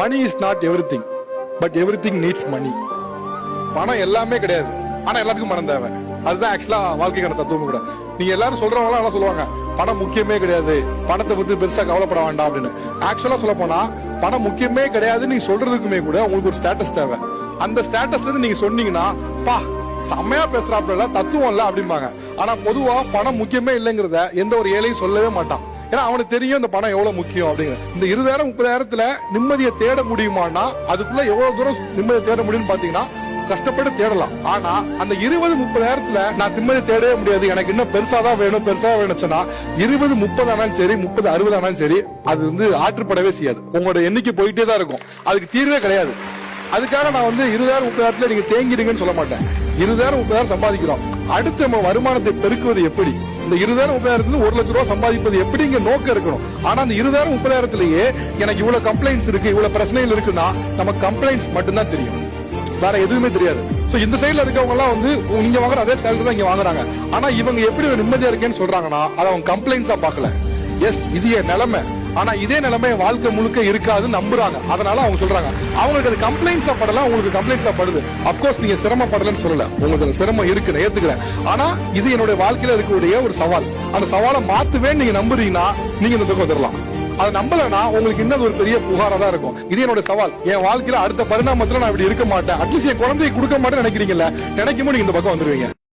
Money is not everything, but everything needs money. பணம் எல்லாமே கிடையாது, ஆனா எல்லாத்துக்கும் பணம் தேவை. அதுதான் ஆக்சுவலா வாழ்க்கைக்கான தத்துவம் கூட. நீங்க எல்லாரும் சொல்றவங்க எல்லாம் சொல்லுவாங்க பணம் முக்கியமே கிடையாது, பணத்தை பத்தி பெருசா கவலைப்பட வேண்டாம் அப்படின்னு. ஆக்சுவலா சொல்ல போனா பணம் முக்கியமே கிடையாது நீங்க சொல்றதுக்குமே கூட உங்களுக்கு ஒரு ஸ்டேட்டஸ் தேவை. அந்த ஸ்டேட்டஸ்ல இருந்து நீங்க சொன்னீங்கன்னா பா செம்மையா பேசுறாப்ல தத்துவம் இல்ல அப்படிம்பாங்க. ஆனா பொதுவா பணம் முக்கியமே இல்லைங்கிறத எந்த ஒரு ஏழையும் சொல்லவே மாட்டான். ஏன்னா அவனுக்கு தெரியும் இந்த பணம் எவ்வளவு முக்கியம் அப்படிங்கிற. இந்த 20,000-30,000 நிம்மதியை தேட முடியுமானா அதுக்குள்ள எவ்வளவு தூரம் நிம்மதியை தேட முடியும்னு பாத்தீங்கன்னா கஷ்டப்பட்டு தேடலாம். ஆனா அந்த 20-30,000 நான் நிம்மதி தேடவே முடியாது, எனக்கு இன்னும் பெருசாதான் வேணும் பெருசா வேணும் சொன்னா 20-30 ஆனாலும் சரி 30-60 ஆனாலும் சரி அது வந்து ஆற்றுப்படவே செய்யாது. உங்களோட எண்ணிக்கை போயிட்டே தான் இருக்கும், அதுக்கு தீர்வே கிடையாது. அதுக்காக நான் வந்து 20,000-30,000 நீங்க தேங்கிடுங்கன்னு சொல்ல மாட்டேன். 20,000-30,000 சம்பாதிக்கிறோம், அடுத்து நம்ம வருமானத்தை பெருக்குவது எப்படி, இந்த 20,000-30,000 1 லட்சம் ரூபாய் சம்பாதிப்பது எப்படிங்க நோக்கம் இருக்கணும். ஆனா அந்த 20,000-30,000 எனக்கு இவ்வளவு கம்ப்ளைண்ட்ஸ் இருக்கு இவ்வளவு பிரச்சனைகள் இருக்குன்னா நம்ம கம்ப்ளைண்ட்ஸ் மட்டும்தான் தெரியும், வேற எதுவுமே தெரியாது. சோ இந்த சைடுல இருக்கவங்க எல்லாம் வந்து நீங்க வாங்குற அதே சேலரி தான் இங்க வாங்குறாங்க. ஆனா இவங்க எப்படி நிம்மதியா இருக்கேன்னு சொல்றாங்கன்னா அதை அவங்க கம்ப்ளைண்ட்ஸா பாக்கல. எஸ் இது என் நிலைமை, ஆனா இதே நிலைமை வாழ்க்கை முழுக்க இருக்காதுன்னு நம்புறாங்க. அதனால அவங்க சொல்றாங்க அவங்களுக்கு அது கம்ப்ளைண்ட்ஸா படலாம், உங்களுக்கு கம்ப்ளைண்ட்ஸா படுது. அப்கோர்ஸ் நீங்க சிரமப்படலன்னு சொல்லல, உங்களுக்கு அந்த சிரமம் இருக்கு நான் ஏத்துக்கிறேன். ஆனா இது என்னுடைய வாழ்க்கையில இருக்கக்கூடிய ஒரு சவால், அந்த சவாலை மாத்துவேன்னு நீங்க நம்புறீங்கன்னா நீங்க இந்த பக்கம் வந்துடலாம். அதை நம்பலன்னா உங்களுக்கு இன்னும் ஒரு பெரிய புகாரா தான் இருக்கும். இது என்னோட சவால், என் வாழ்க்கையில அடுத்த பரிணாமத்துல நான் இப்படி இருக்க மாட்டேன், அட்லீஸ்ட் என் குழந்தையை கொடுக்க மாட்டேன்னு நினைக்கிறீங்கல்ல, நினைக்கும் போது நீங்க இந்த பக்கம் வந்துருவீங்க.